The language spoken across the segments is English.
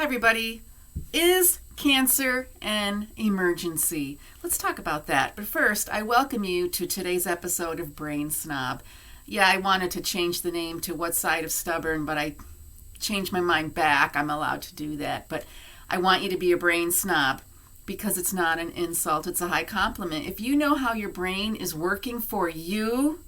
Hi, everybody. Is cancer an emergency? Let's talk about that. But first, I welcome you to today's episode of Brain Snob. Yeah, I wanted to change the name to What Side of Stubborn, but I changed my mind back. I'm allowed to do that. But I want you to be a brain snob because it's not an insult. It's a high compliment. If you know how your brain is working for you,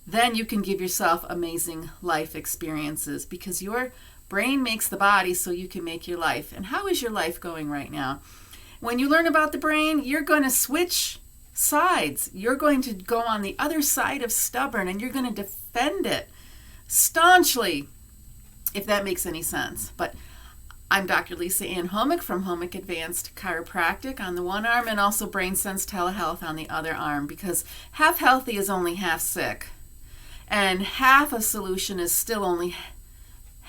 then you can give yourself amazing life experiences because your brain makes the body so you can make your life. And how is your life going right now? When you learn about the brain, you're going to switch sides. You're going to go on the other side of stubborn and you're going to defend it staunchly, if that makes any sense. But I'm Dr. Lisa Ann Homick from Homick Advanced Chiropractic on the one arm and also Brain Sense Telehealth on the other arm, because half healthy is only half sick. And half a solution is still only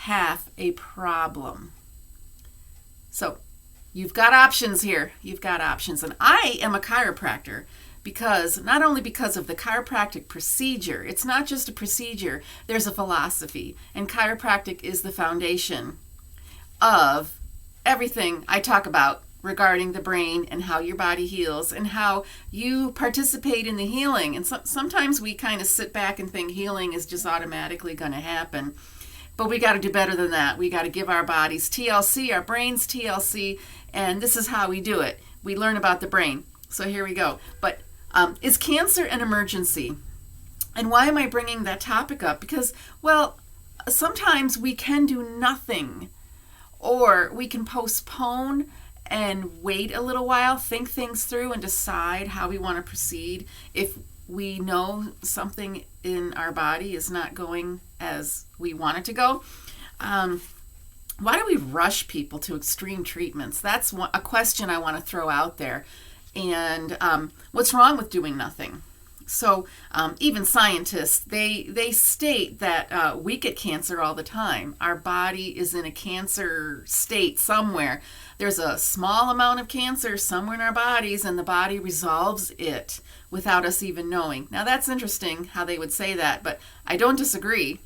half a problem. So you've got options here. You've got options. And I am a chiropractor because not only because of the chiropractic procedure, it's not just a procedure, there's a philosophy. And chiropractic is the foundation of everything I talk about regarding the brain and how your body heals and how you participate in the healing. And sometimes we kind of sit back and think healing is just automatically going to happen. But we got to do better than that. We got to give our bodies TLC, our brains TLC, and this is how we do it. We learn about the brain. So here we go. But is cancer an emergency? And why am I bringing that topic up? Because, well, sometimes we can do nothing, or we can postpone and wait a little while, think things through, and decide how we want to proceed if we know something in our body is not going as we want it to go. Why do we rush people to extreme treatments? That's a question I want to throw out there. And what's wrong with doing nothing? So even scientists, they state that we get cancer all the time. Our body is in a cancer state somewhere. There's a small amount of cancer somewhere in our bodies, and the body resolves it without us even knowing. Now that's interesting how they would say that, but I don't disagree.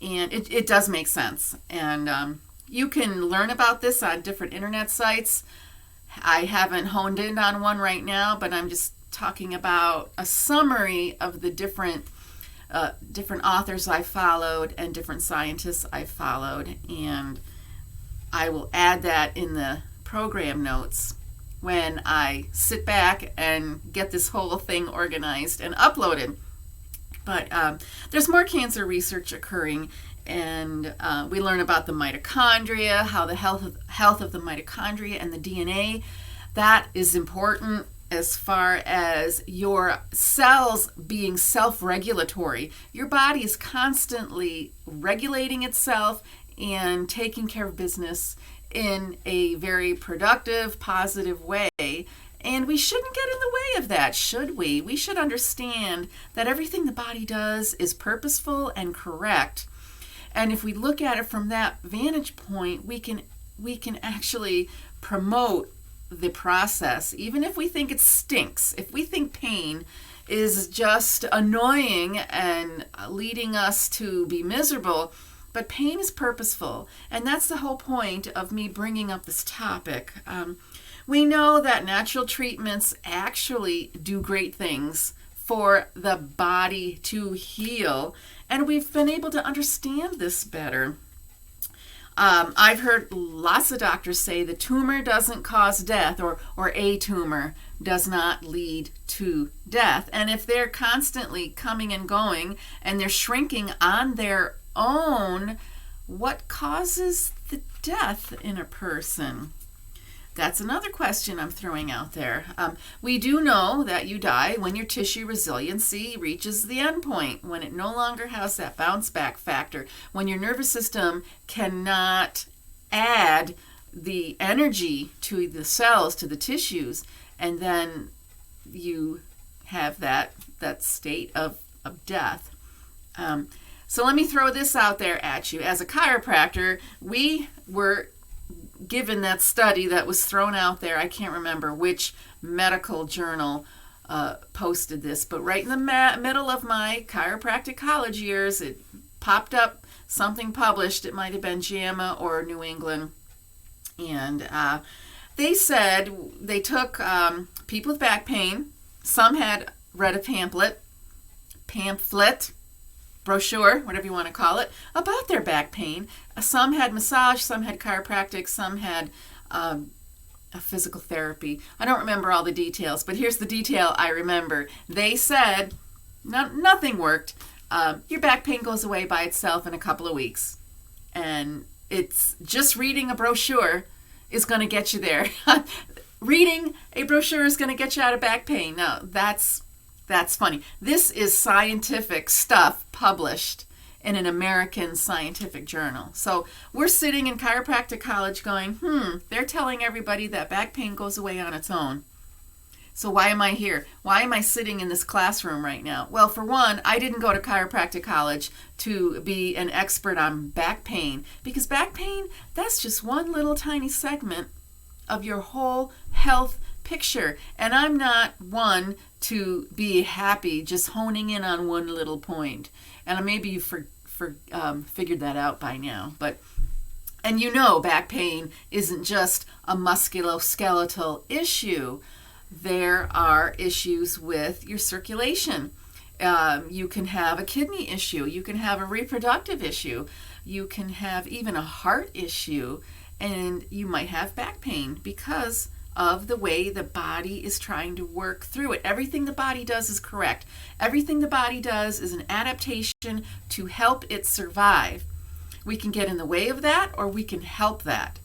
And it does make sense. And you can learn about this on different internet sites. I haven't honed in on one right now, but I'm just talking about a summary of the different authors I followed and different scientists I followed. And I will add that in the program notes when I sit back and get this whole thing organized and uploaded. But there's more cancer research occurring, and we learn about the mitochondria, how the health of the mitochondria and the DNA, that is important as far as your cells being self-regulatory. Your body is constantly regulating itself and taking care of business in a very productive, positive way. And we shouldn't get in the way of that, should we? We should understand that everything the body does is purposeful and correct. And if we look at it from that vantage point, we can actually promote the process, even if we think it stinks. If we think pain is just annoying and leading us to be miserable, but pain is purposeful. And that's the whole point of me bringing up this topic. We know that natural treatments actually do great things for the body to heal, and we've been able to understand this better. I've heard lots of doctors say the tumor doesn't cause death, or a tumor does not lead to death. And if they're constantly coming and going and they're shrinking on their own, what causes the death in a person? That's another question I'm throwing out there. We do know that you die when your tissue resiliency reaches the end point, when it no longer has that bounce back factor, when your nervous system cannot add the energy to the cells, to the tissues, and then you have that state of death. So let me throw this out there at you. As a chiropractor, we were given that study that was thrown out there. I can't remember which medical journal posted this, but right in the middle of my chiropractic college years, it popped up something published. It might have been JAMA or New England. And they said they took people with back pain. Some had read a pamphlet, brochure, whatever you want to call it, about their back pain. Some had massage, some had chiropractic, some had a physical therapy. I don't remember all the details, but here's the detail I remember. They said nothing worked. Your back pain goes away by itself in a couple of weeks. And it's just reading a brochure is going to get you there. Reading a brochure is going to get you out of back pain. Now, that's funny. This is scientific stuff published in an American scientific journal. So we're sitting in chiropractic college going, they're telling everybody that back pain goes away on its own. So why am I here? Why am I sitting in this classroom right now? Well, for one, I didn't go to chiropractic college to be an expert on back pain, because back pain, that's just one little tiny segment of your whole health picture. And I'm not one to be happy just honing in on one little point. And maybe you figured that out by now. And you know, back pain isn't just a musculoskeletal issue. There are issues with your circulation. You can have a kidney issue. You can have a reproductive issue. You can have even a heart issue. And you might have back pain because of the way the body is trying to work through it. Everything the body does is correct. Everything the body does is an adaptation to help it survive. We can get in the way of that, or we can help that.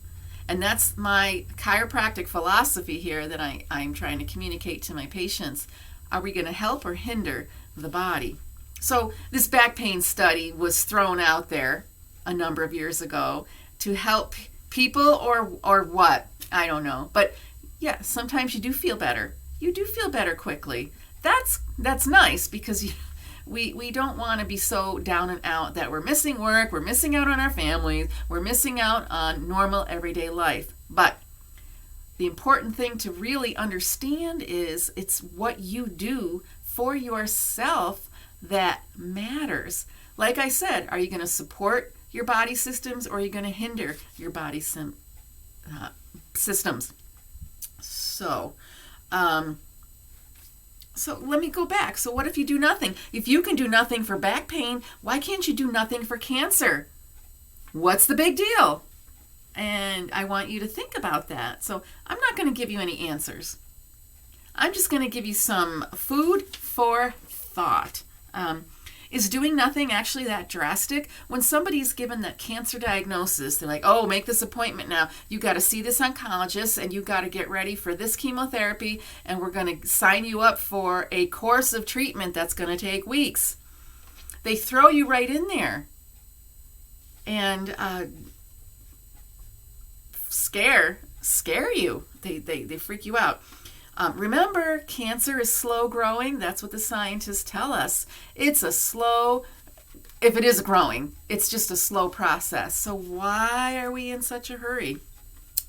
And that's my chiropractic philosophy here that I'm trying to communicate to my patients. Are we going to help or hinder the body? So this back pain study was thrown out there a number of years ago to help people or what? I don't know. But yeah, sometimes you do feel better. You do feel better quickly. That's nice, because we don't want to be so down and out that we're missing work, we're missing out on our families, we're missing out on normal everyday life. But the important thing to really understand is it's what you do for yourself that matters. Like I said, are you going to support your body systems, or are you going to hinder your body systems? So let me go back. So what if you do nothing? If you can do nothing for back pain, why can't you do nothing for cancer? What's the big deal? And I want you to think about that. So I'm not going to give you any answers. I'm just going to give you some food for thought. Is doing nothing actually that drastic? When somebody's given that cancer diagnosis, they're like, oh, make this appointment now. You got to see this oncologist, and you got to get ready for this chemotherapy, and we're going to sign you up for a course of treatment that's going to take weeks. They throw you right in there and scare you. They freak you out. Remember, cancer is slow growing. That's what the scientists tell us. It's a slow, if it is growing, it's just a slow process. So why are we in such a hurry?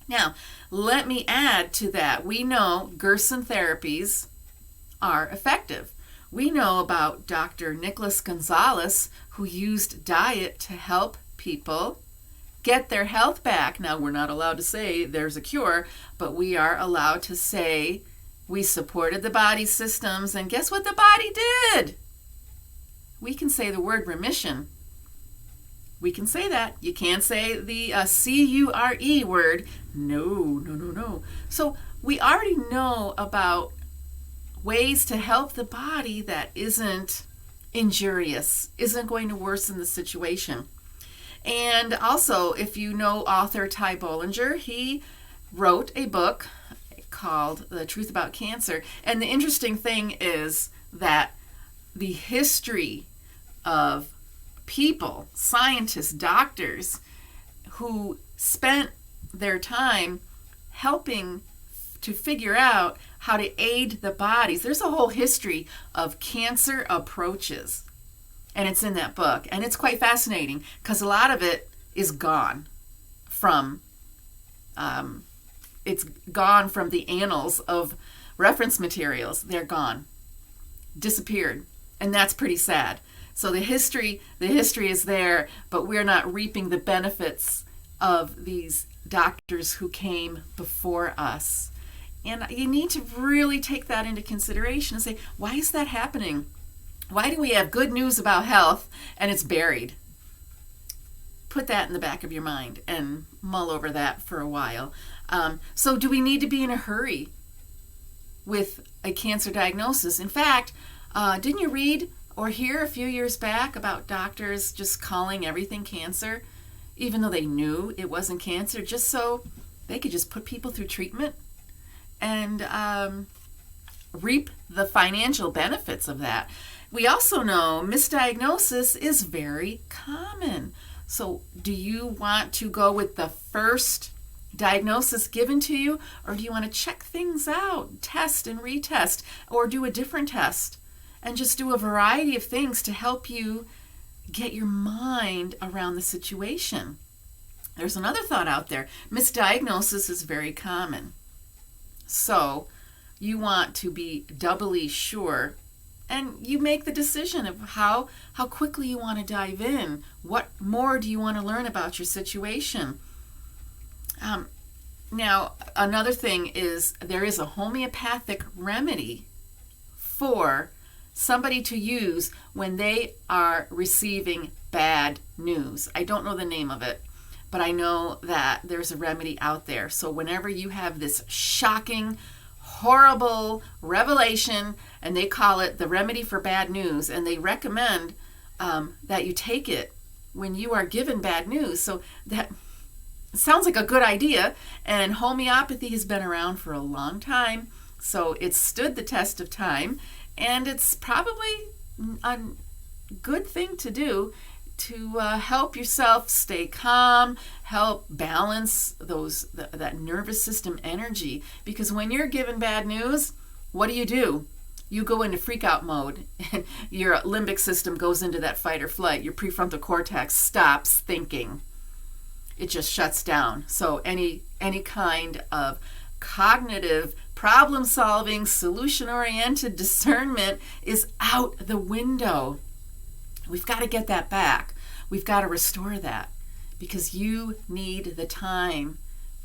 Now, let me add to that. We know Gerson therapies are effective. We know about Dr. Nicholas Gonzalez, who used diet to help people get their health back. Now, we're not allowed to say there's a cure, but we are allowed to say we supported the body's systems, and guess what the body did? We can say the word remission. We can say that. You can't say the C-U-R-E word. No. So we already know about ways to help the body that isn't injurious, isn't going to worsen the situation. And also, if you know author Ty Bollinger, he wrote a book called The Truth About Cancer. And the interesting thing is that the history of people, scientists, doctors, who spent their time helping to figure out how to aid the bodies. There's a whole history of cancer approaches, and it's in that book. And it's quite fascinating because a lot of it is gone from the annals of reference materials. They're gone, disappeared, and that's pretty sad. So the history is there, but we're not reaping the benefits of these doctors who came before us. And you need to really take that into consideration and say, why is that happening? Why do we have good news about health and it's buried? Put that in the back of your mind and mull over that for a while. So do we need to be in a hurry with a cancer diagnosis? In fact, didn't you read or hear a few years back about doctors just calling everything cancer, even though they knew it wasn't cancer, just so they could just put people through treatment and reap the financial benefits of that? We also know misdiagnosis is very common. So do you want to go with the first diagnosis given to you, or do you want to check things out, test and retest, or do a different test and just do a variety of things to help you get your mind around the situation? There's another thought out there. Misdiagnosis is very common. So you want to be doubly sure, and you make the decision of how quickly you want to dive in. What more do you want to learn about your situation? Now, another thing is there is a homeopathic remedy for somebody to use when they are receiving bad news. I don't know the name of it, but I know that there's a remedy out there. So whenever you have this shocking, horrible revelation, and they call it the remedy for bad news, and they recommend that you take it when you are given bad news. So that sounds like a good idea, and homeopathy has been around for a long time, so it's stood the test of time, and it's probably a good thing to do to help yourself stay calm, help balance that nervous system energy. Because when you're given bad news, what do? You go into freak out mode, and your limbic system goes into that fight or flight. Your prefrontal cortex stops thinking. It just shuts down. So any kind of cognitive, problem-solving, solution-oriented discernment is out the window. We've got to get that back. We've got to restore that, because you need the time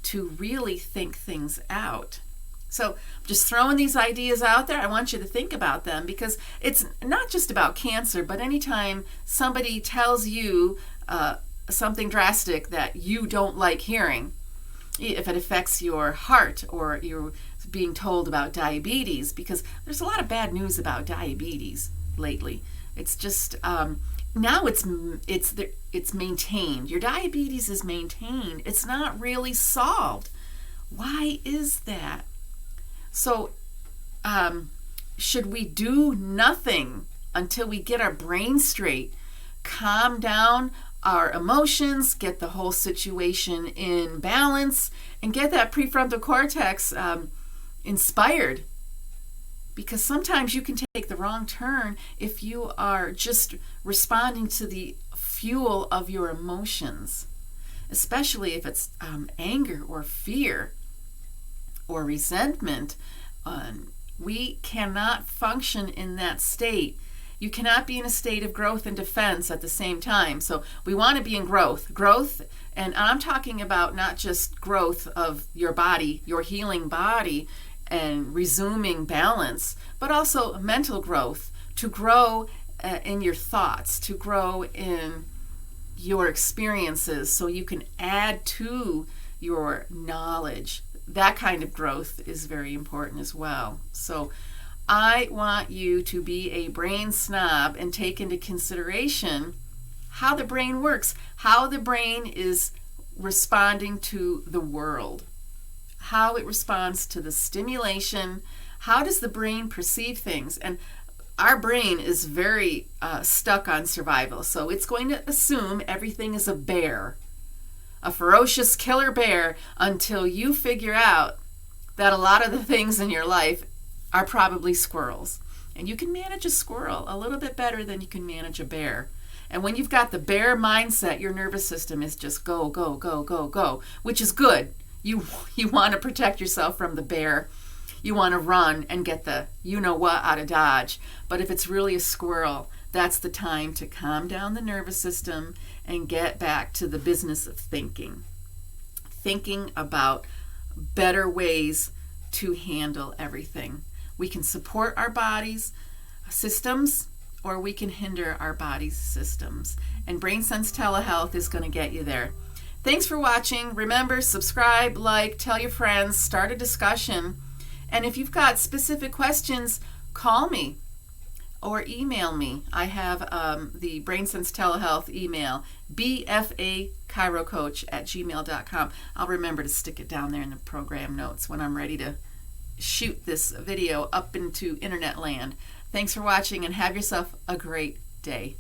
to really think things out. So just throwing these ideas out there, I want you to think about them, because it's not just about cancer, but anytime somebody tells you something drastic that you don't like hearing, if it affects your heart, or you're being told about diabetes, because there's a lot of bad news about diabetes lately. It's just now it's maintained. Your diabetes is maintained. It's not really solved. Why is that? So should we do nothing until we get our brain straight, calm down our emotions, get the whole situation in balance, and get that prefrontal cortex inspired? Because sometimes you can take the wrong turn if you are just responding to the fuel of your emotions, especially if it's anger or fear or resentment. We cannot function in that state. You cannot be in a state of growth and defense at the same time. So we want to be in growth, and I'm talking about not just growth of your body, your healing body, and resuming balance, but also mental growth, to grow in your thoughts, to grow in your experiences, so you can add to your knowledge. That kind of growth is very important as well. So I want you to be a brain snob and take into consideration how the brain works, how the brain is responding to the world, how it responds to the stimulation. How does the brain perceive things? And our brain is very stuck on survival, so it's going to assume everything is a bear, a ferocious killer bear, until you figure out that a lot of the things in your life are probably squirrels. And you can manage a squirrel a little bit better than you can manage a bear. And when you've got the bear mindset, your nervous system is just go, go, go, go, go, which is good. You want to protect yourself from the bear. You want to run and get the you-know-what out of Dodge. But if it's really a squirrel, that's the time to calm down the nervous system and get back to the business of thinking. thinking about better ways to handle everything. We can support our body's systems, or we can hinder our body's systems. And BrainSense Telehealth is going to get you there. Thanks for watching. Remember, subscribe, like, tell your friends, start a discussion. And if you've got specific questions, call me or email me. I have the BrainSense Telehealth email, bfachirocoach@gmail.com. I'll remember to stick it down there in the program notes when I'm ready to shoot this video up into internet land. Thanks for watching and have yourself a great day.